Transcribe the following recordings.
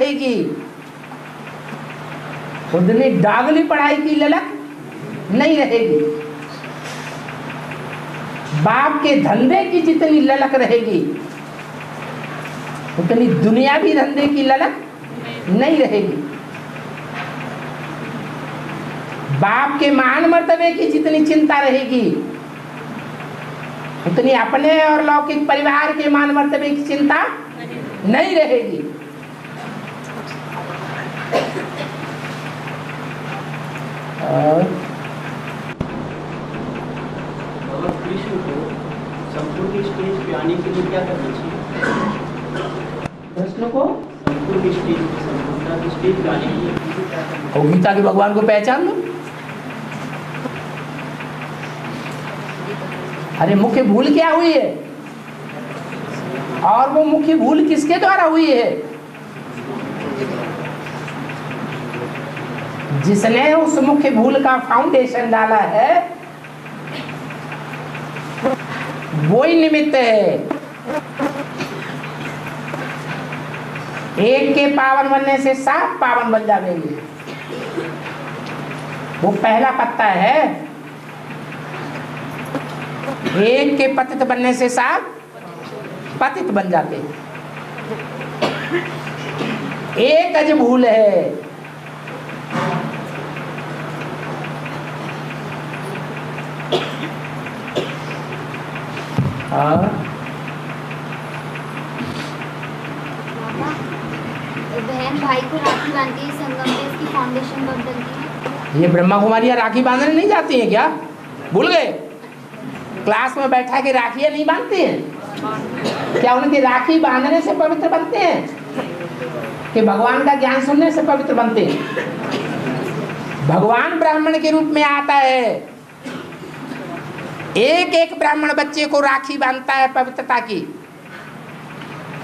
रहेगी, उतनी डागली पढ़ाई की ललक नहीं रहेगी। बाप के धंधे की जितनी ललक रहेगी उतनी दुनियावी धंधे की ललक नहीं रहेगी। बाप के मान मर्तबे की जितनी चिंता रहेगी उतनी अपने और लौकिक परिवार के मान मर्तबे की चिंता नहीं रहेगी। कृष्ण को संपूर्ण स्टेज पे आने के लिए क्या करना चाहिए? कृष्ण को संपूर्ण स्टेज पे आने के लिए क्या करना और गीता के भगवान को पहचान लो। अरे मुख्य भूल क्या हुई है और वो मुख्य भूल किसके द्वारा हुई है? जिसने उस मुख्य भूल का फाउंडेशन डाला है वो ही निमित्त है। एक के पावन बनने से 7 पावन बन जाएंगे, वो पहला पत्ता है। एक के पतित बनने से 7 पतित बन जाते हैं। एक गज भूल है, बहन भाई को राखी बांधती है संगम में, इसकी फाउंडेशन कब डलती है? ये ब्रह्मा कुमारियाँ राखी बांधने नहीं जाती हैं क्या? भूल गए? क्लास में बैठा के राखियाँ नहीं बांधते हैं क्या? उनकी राखी बांधने से पवित्र बनते हैं कि भगवान का ज्ञान सुनने से पवित्र बनते हैं? भगवान ब्राह्मण के रूप में आता है, एक एक ब्राह्मण बच्चे को राखी बांधता है पवित्रता की,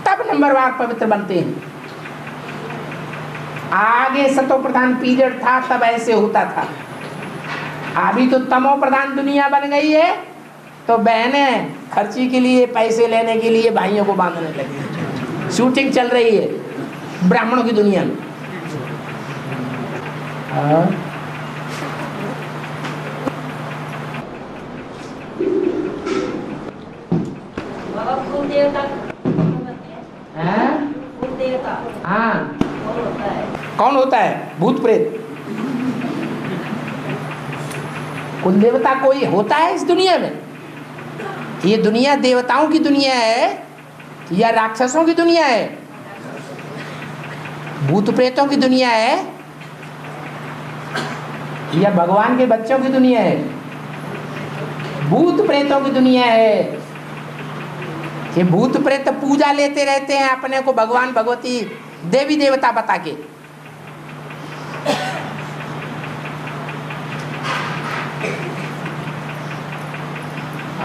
तब नंबरवार पवित्र बनते हैं। आगे सतो प्रधान पीरियड था तब ऐसे होता था, अभी तो तमो प्रधान दुनिया बन गई है तो बहनें खर्ची के लिए पैसे लेने के लिए भाइयों को बांधने लगी। शूटिंग चल रही है ब्राह्मणों की दुनिया में। हाँ, कौन होता है? भूत प्रेत। कुल देवता कोई होता है इस दुनिया में? ये दुनिया देवताओं की दुनिया है या राक्षसों की दुनिया है? भूत प्रेतों की दुनिया है या भगवान के बच्चों की दुनिया है? भूत प्रेतों की दुनिया है। ये भूत प्रेत पूजा लेते रहते हैं अपने को भगवान भगवती देवी देवता बता के।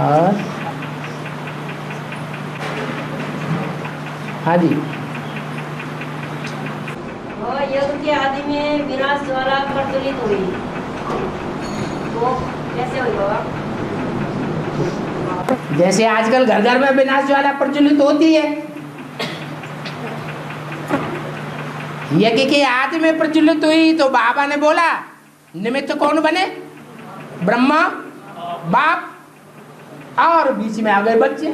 और हाँ जी, युग के आदि में विनाश ज्वाला प्रज्वलित हुई तो कैसे हुई बाबा? जैसे आजकल घर घर में विनाश ज्वाला प्रज्वलित होती है, यज्ञ के आदि में प्रज्वलित हुई तो बाबा ने बोला निमित्त कौन बने? ब्रह्मा, बाप और बीच में आ गए बच्चे।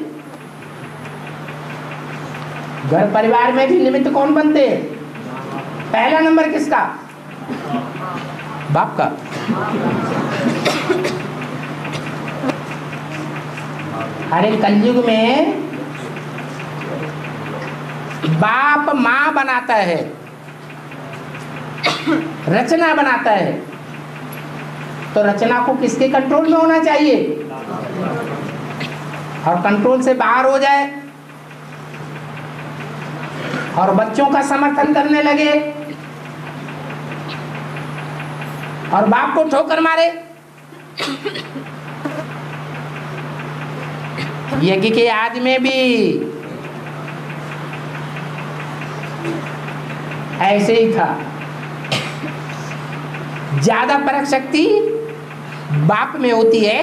घर परिवार में भी निमित्त कौन बनते हैं? पहला नंबर किसका? बाप का। अरे कलयुग में बाप माँ बनाता है, रचना बनाता है, तो रचना को किसके कंट्रोल में होना चाहिए? और कंट्रोल से बाहर हो जाए और बच्चों का समर्थन करने लगे और बाप को ठोकर मारे। यज्ञ के आदि में भी ऐसे ही था। ज्यादा परख शक्ति बाप में होती है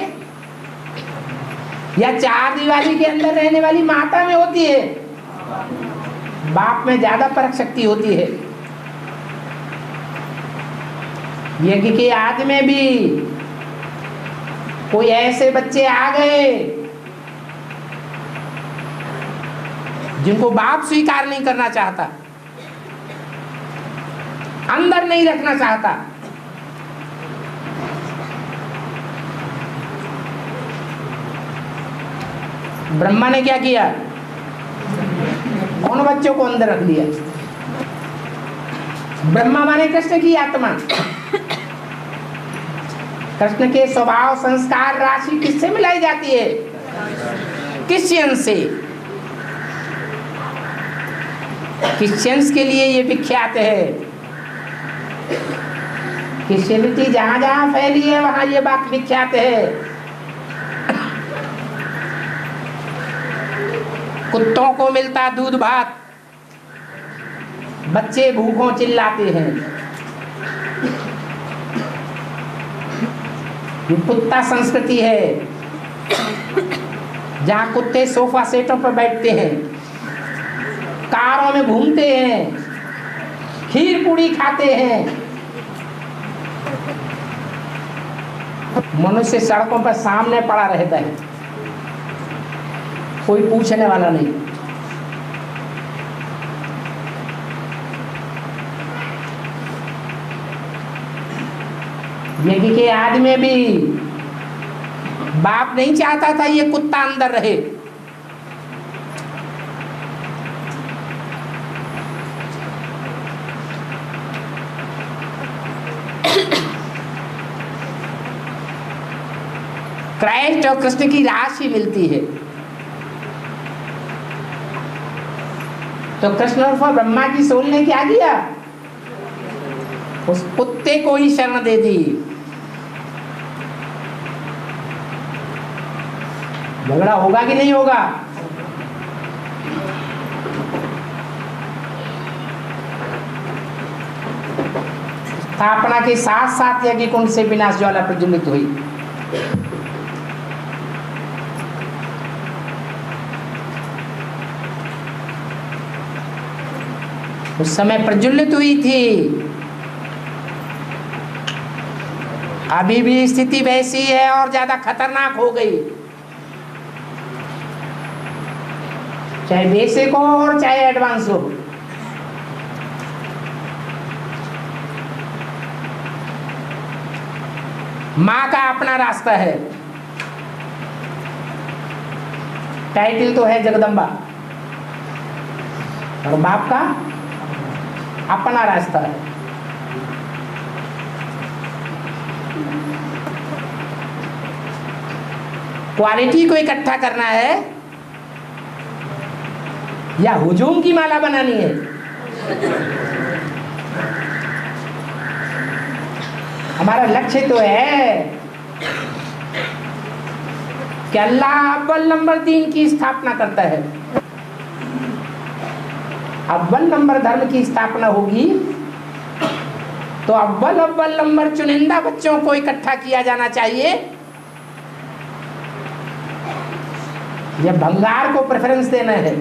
या चार दीवारी के अंदर रहने वाली माता में होती है? बाप में ज्यादा परख शक्ति होती है। यज्ञ के आदि में भी कोई ऐसे बच्चे आ गए जिनको बाप स्वीकार नहीं करना चाहता, अंदर नहीं रखना चाहता, ब्रह्मा ने क्या किया? उन बच्चों को अंदर रख दिया। ब्रह्मा माने कृष्ण की आत्मा। कृष्ण के स्वभाव संस्कार राशि किससे मिलाई जाती है? क्रिश्चियन से। क्रिश्चियंस के लिए ये विख्यात है। क्रिश्चियनिटी जहां जहां फैली है वहां ये बात विख्यात है। कुत्तों को मिलता दूध भात, बच्चे भूखों चिल्लाते हैं। ये कुत्ता संस्कृति है, जहां कुत्ते सोफा सेटों पर बैठते हैं, कारों में घूमते हैं, खीर पूड़ी खाते हैं। मनुष्य सड़कों पर सामने पड़ा रहता है, कोई पूछने वाला नहीं। यज्ञ के आदि में भी बाप नहीं चाहता था ये कुत्ता अंदर रहे। क्राइस्ट और कृष्ण की राशि मिलती है तो कृष्ण और ब्रह्मा की सोल ने क्या किया? उस कुत्ते को ही शरण दे दी। झगड़ा होगा कि नहीं होगा? स्थापना के साथ साथ यज्ञ कुंड से विनाश ज्वाला प्रज्वलित हुई। उस समय प्रज्वलित हुई थी। अभी भी स्थिति वैसी है और ज्यादा खतरनाक हो गई, चाहे बेसिक हो और चाहे एडवांस हो। माँ का अपना रास्ता है, टाइटल तो है जगदम्बा, और बाप का अपना रास्ता है। क्वालिटी को इकट्ठा करना है या हुजूम की माला बनानी है? हमारा लक्ष्य तो है कि अल्लाह अव्वल नंबर दीन की स्थापना करता है। अव्वल नंबर धर्म की स्थापना होगी तो अव्वल नंबर चुनिंदा बच्चों को इकट्ठा किया जाना चाहिए। यह भंगार को प्रेफरेंस देना है।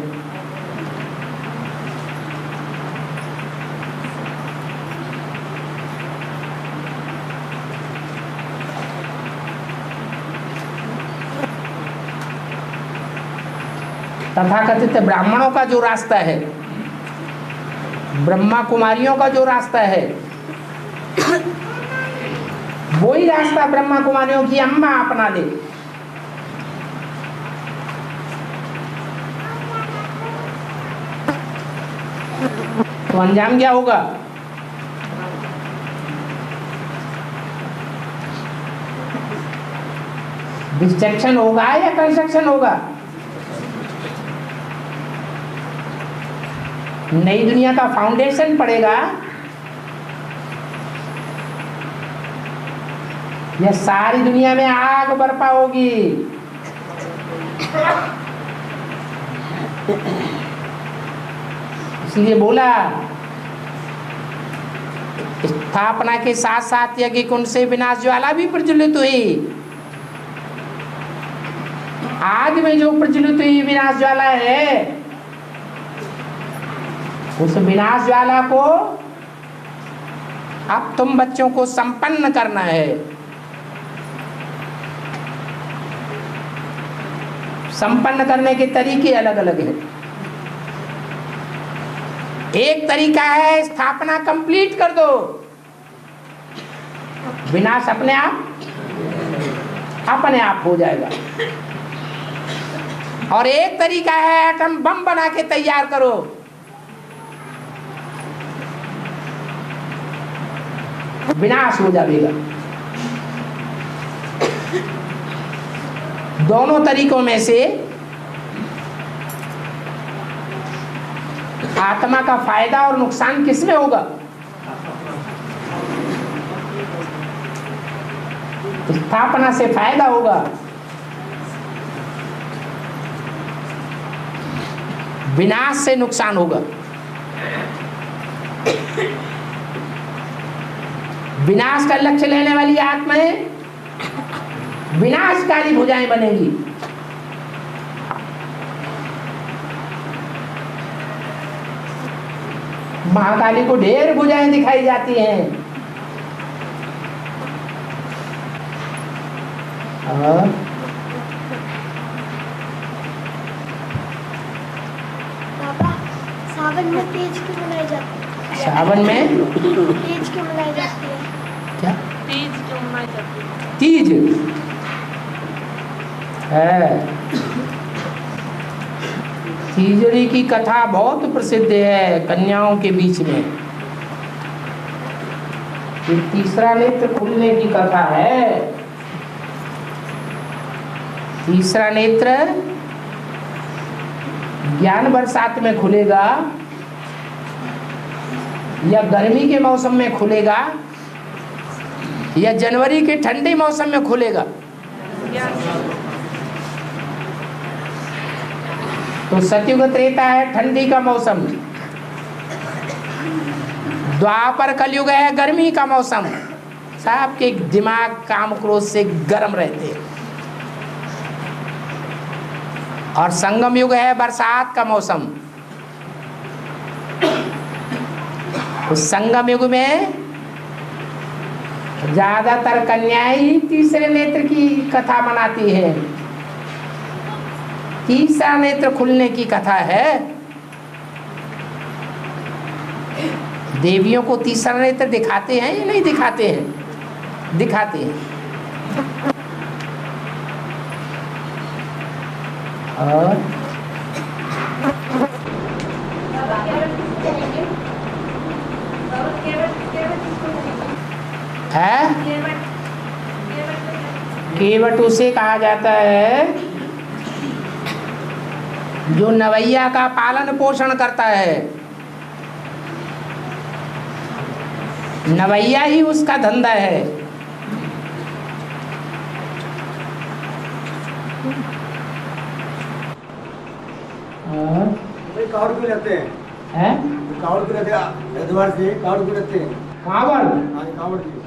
तथाकथित ब्राह्मणों का जो रास्ता है, ब्रह्मा कुमारियों का जो रास्ता है, वही रास्ता ब्रह्मा कुमारियों की अम्मा अपना ले। तो अंजाम क्या होगा? डिस्ट्रक्शन होगा या कंस्ट्रक्शन होगा? नई दुनिया का फाउंडेशन पड़ेगा या सारी दुनिया में आग बरपा होगी? इसलिए बोला स्थापना के साथ साथ यज्ञ कुंड से विनाश ज्वाला भी प्रज्वलित हुई। आज में जो प्रज्वलित हुई विनाश ज्वाला है, उस विनाश ज्वाला को अब तुम बच्चों को संपन्न करना है। संपन्न करने के तरीके अलग अलग हैं। एक तरीका है स्थापना कंप्लीट कर दो, विनाश अपने आप हो जाएगा। और एक तरीका है एटम बम बना के तैयार करो, विनाश हो जाएगा। दोनों तरीकों में से आत्मा का फायदा और नुकसान किसमें होगा? स्थापना से फायदा होगा, विनाश से नुकसान होगा। विनाश का लक्ष्य लेने वाली आत्माएं विनाशकारी भुजाएं बनेगी। महाकाली को ढेर भुजाएं दिखाई जाती हैं। पापा, सावन में तीज क्यों मनाई जाती है? सावन में तीज क्यों मनाई जाती है? क्या? तीज क्यों मनाई जाती है? तीज है। तीजड़ी की कथा बहुत प्रसिद्ध है कन्याओं के बीच में। ये तीसरा नेत्र खुलने की कथा है। तीसरा नेत्र ज्ञान बरसात में खुलेगा या गर्मी के मौसम में खुलेगा या जनवरी के ठंडे मौसम में खुलेगा? तो सतयुग त्रेता है ठंडी का मौसम, द्वापर कलयुग है गर्मी का मौसम। सबके दिमाग काम क्रोध से गर्म रहते हैं। और संगम युग है बरसात का मौसम। तो संगम युग में ज्यादातर कन्याएं ही तीसरे नेत्र की कथा मनाती है। तीसरा नेत्र खुलने की कथा है। देवियों को तीसरा नेत्र दिखाते हैं या नहीं दिखाते हैं? दिखाते हैं। और है केवट उसे कहा जाता है जो नवैया का पालन पोषण करता है। नवैया ही उसका धंधा है। कावड़ क्यों रहते हैं? कावड़ क्यों रहते हैं? एतवार से कावड़ क्यों रहते हैं? कावड़? हाँ, कावड़ की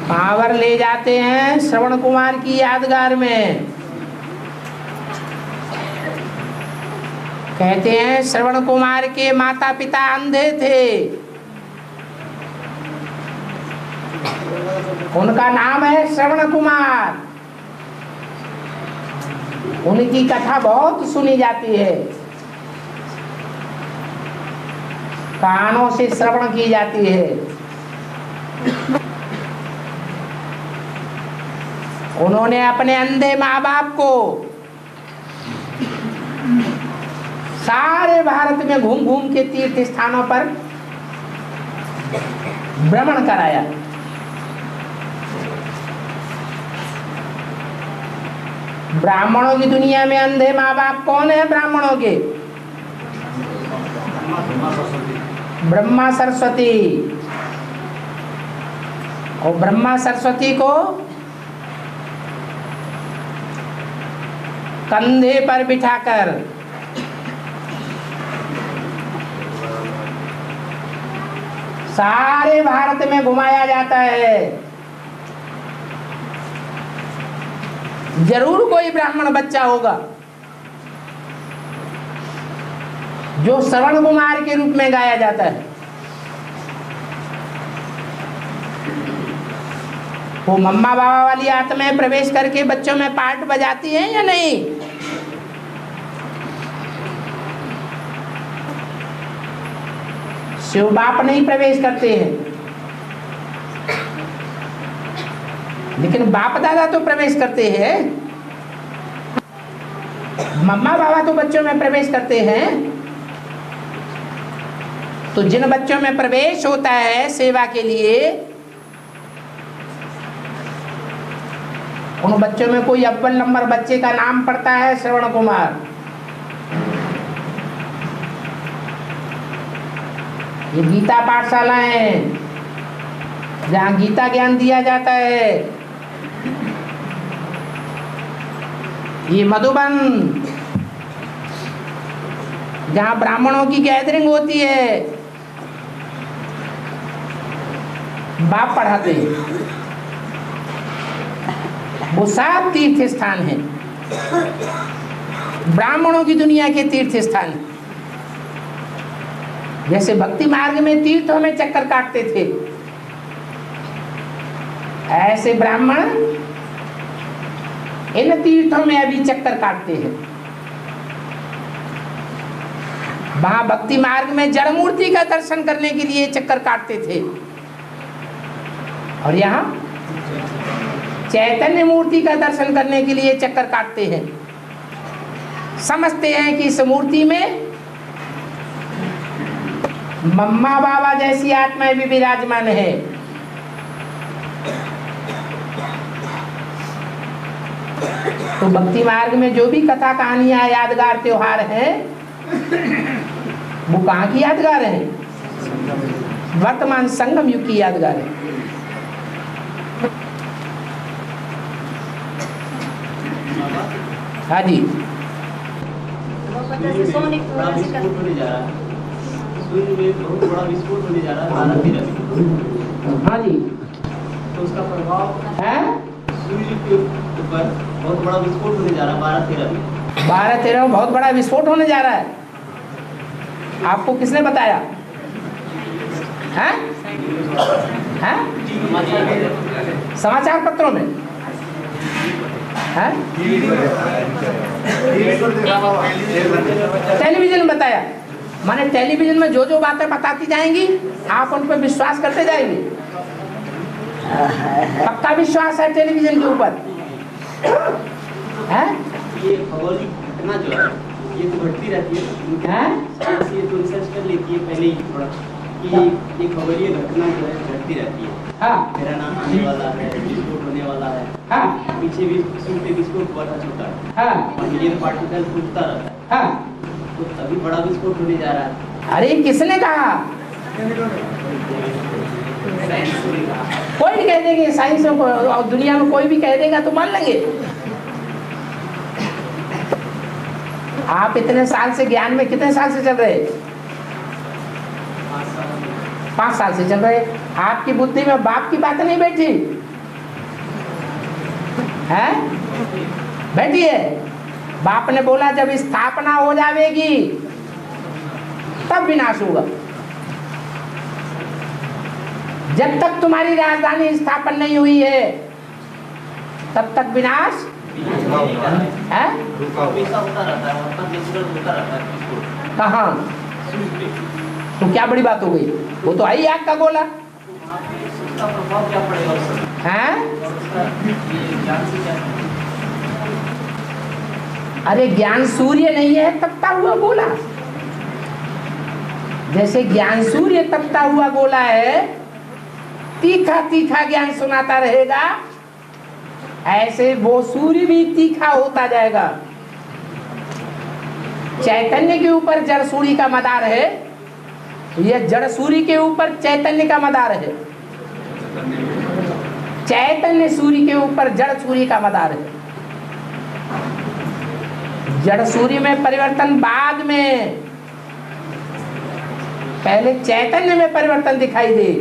कांवर ले जाते हैं श्रवण कुमार की यादगार में। कहते हैं श्रवण कुमार के माता पिता अंधे थे, उनका नाम है श्रवण कुमार। उनकी कथा बहुत सुनी जाती है, कानों से श्रवण की जाती है। उन्होंने अपने अंधे माँ बाप को सारे भारत में घूम घूम के तीर्थ स्थानों पर भ्रमण कराया। ब्राह्मणों की दुनिया में अंधे माँ बाप कौन है? ब्राह्मणों के ब्रह्मा सरस्वती। और ब्रह्मा सरस्वती को कंधे पर बिठाकर सारे भारत में घुमाया जाता है। जरूर कोई ब्राह्मण बच्चा होगा जो श्रवण कुमार के रूप में गाया जाता है, वो मम्मा बाबा वाली आत्माएं प्रवेश करके बच्चों में पार्ट बजाती हैं या नहीं? शिव बाप नहीं प्रवेश करते हैं, लेकिन बाप दादा तो प्रवेश करते हैं। मम्मा बाबा तो बच्चों में प्रवेश करते हैं। तो जिन बच्चों में प्रवेश होता है सेवा के लिए, उन बच्चों में कोई अव्वल नंबर बच्चे का नाम पड़ता है श्रवण कुमार। ये गीता पाठशाला है जहाँ गीता ज्ञान दिया जाता है। ये मधुबन जहाँ ब्राह्मणों की गैदरिंग होती है, बाप पढ़ाते हैं। वो सब तीर्थ स्थान है, ब्राह्मणों की दुनिया के तीर्थ स्थान। जैसे भक्ति मार्ग में तीर्थों में चक्कर काटते थे, ऐसे ब्राह्मण इन तीर्थों में अभी चक्कर काटते हैं। वहां भक्ति मार्ग में जड़ मूर्ति का दर्शन करने के लिए चक्कर काटते थे, और यहाँ चैतन्य मूर्ति का दर्शन करने के लिए चक्कर काटते हैं। समझते हैं कि इस मूर्ति में मम्मा बाबा जैसी आत्माएं भी विराजमान है। तो भक्ति मार्ग में जो भी कथा कहानियां यादगार त्योहार हैं, वो कहाँ की यादगार है? वर्तमान संगम युग की यादगार है। हाँ जी, बड़ा विस्फोट होने जा रहा है, सूर्य में बहुत बड़ा विस्फोट होने जा रहा है 12-13 में। हाँ जी, तो उसका प्रभाव है सूर्य के ऊपर बहुत बड़ा विस्फोट होने जा रहा है 12-13 में। 12-13 में बहुत बड़ा विस्फोट होने जा रहा है। आपको किसने बताया? हैं? हैं? समाचार पत्रों में है? टेलीविजन में बताया। माने टेलीविजन में जो जो बातें बताती जाएंगी, आप उन पर विश्वास करते जाएंगे। पक्का विश्वास है टेलीविजन के ऊपर है? ये खगोलीय घटना जो है, ये तो घटती रहती है। ये तो रिसर्च कर लेती है पहले ही थोड़ा कि ये खगोलीय घटना जो है घटती रहती है। हाँ, मेरा नाम आने वाला है, विस्फोट होने वाला है। हाँ, पीछे भी सुनते विस्फोट बड़ा छोटा है। हाँ, और ये पार्टिकल फूटता रहता है। हाँ। तो तभी बड़ा विस्फोट होने जा रहा है। अरे किसने कहा? कोई भी कह देंगे, साइंस में और दुनिया में कोई भी कह देगा तो मान लेंगे। आप इतने साल से ज्ञान में कितने साल से चल रहे? 5 साल से चल रहे। आपकी बुद्धि में बाप की बात नहीं बैठी है? बैठी है। बाप ने बोला जब स्थापना हो जाएगी तब विनाश होगा। जब तक तुम्हारी राजधानी स्थापन नहीं हुई है तब तक विनाश है। कहाँ? तो क्या बड़ी बात हो गई? वो तो आई आग का गोला है। अरे ज्ञान सूर्य नहीं है तपता हुआ गोला। जैसे ज्ञान सूर्य तपता हुआ गोला है, तीखा तीखा ज्ञान सुनाता रहेगा, ऐसे वो सूर्य भी तीखा होता जाएगा। चैतन्य के ऊपर जड़ सूर्य का मदार है, यह जड़ सूर्य के ऊपर चैतन्य का मदार है। चैतन्य सूर्य के ऊपर जड़ सूर्य का मदार है। जड़ सूर्य में परिवर्तन बाद में, पहले चैतन्य में परिवर्तन दिखाई दे।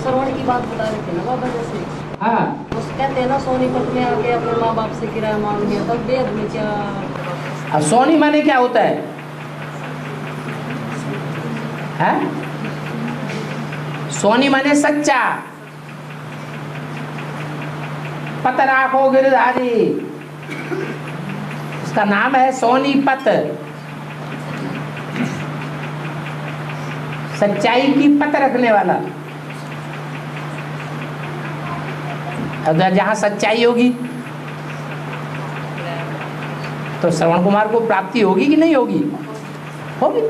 श्रवण की बात बता रहे थे ना बाबा, जैसे हाँ, उस कहते हैं ना सोनीपत में आके अपने माँ बाप से किराया मांग लिया तब वेद में क्या। अब सोनी माने क्या होता है? हैं? सोनी माने सच्चा, पत राखो गिरधारी, उसका नाम है सोनीपत। सच्चाई की पत रखने वाला। अगर जहां सच्चाई होगी तो श्रवण कुमार को प्राप्ति होगी कि नहीं होगी? होगी।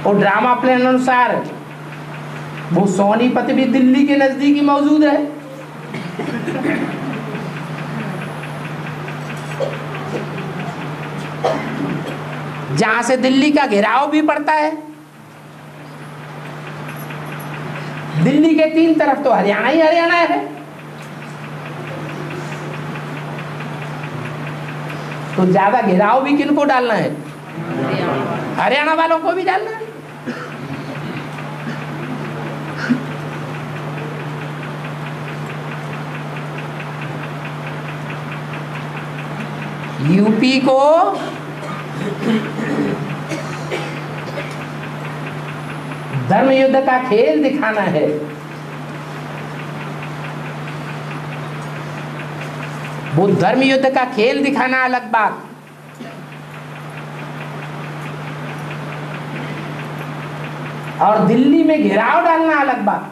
और ड्रामा प्लान अनुसार वो सोनीपत भी दिल्ली के नजदीक ही मौजूद है। जहां से दिल्ली का घेराव भी पड़ता है। दिल्ली के 3 तरफ तो हरियाणा ही हरियाणा है। तो ज्यादा घेराव भी किनको डालना है? हरियाणा वालों को भी डालना है। यूपी को धर्म युद्ध का खेल दिखाना है। वो धर्म युद्ध का खेल दिखाना अलग बात, और दिल्ली में घेराव डालना अलग बात।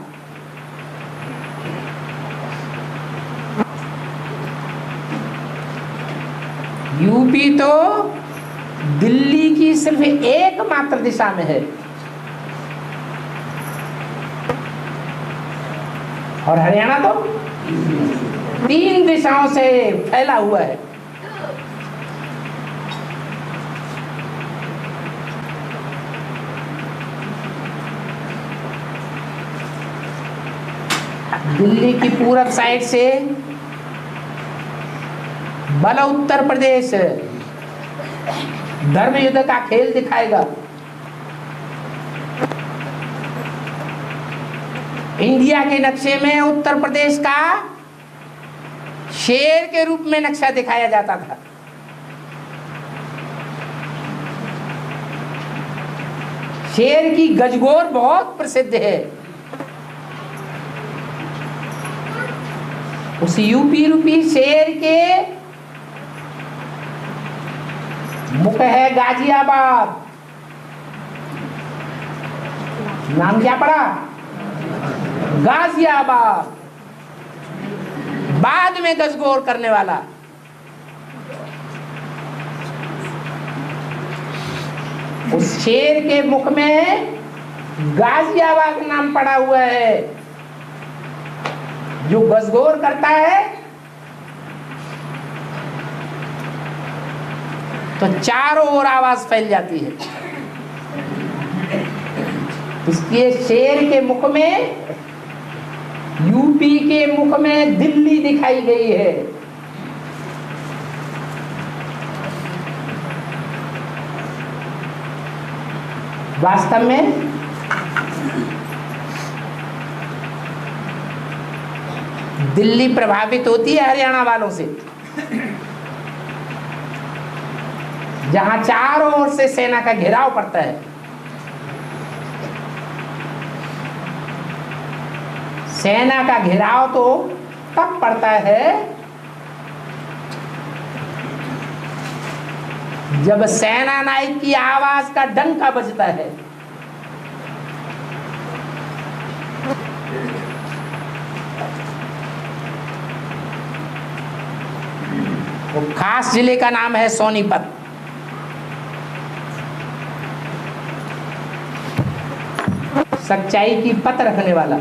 यूपी तो दिल्ली की सिर्फ एकमात्र दिशा में है, और हरियाणा तो 3 दिशाओं से फैला हुआ है। दिल्ली की पूरब साइड से बल उत्तर प्रदेश धर्म युद्ध का खेल दिखाएगा। इंडिया के नक्शे में उत्तर प्रदेश का शेर के रूप में नक्शा दिखाया जाता था। शेर की गजगोर बहुत प्रसिद्ध है। उस यूपी रूपी शेर के मुख है गाजियाबाद। नाम क्या पड़ा? गाजियाबाद। बाद में गजगोर करने वाला। उस शेर के मुख में गाजियाबाद नाम पड़ा हुआ है। जो गजगोर करता है तो चारों ओर आवाज फैल जाती है। इसलिए शेर के मुख में, यूपी के मुख में दिल्ली दिखाई गई है। वास्तव में दिल्ली प्रभावित होती है हरियाणा वालों से। जहां चारों ओर से सेना का घेराव पड़ता है। सेना का घेराव तो तब पड़ता है जब सेना नायक की आवाज का डंका बजता है। वो खास जिले का नाम है सोनीपत। सच्चाई की पत रखने वाला।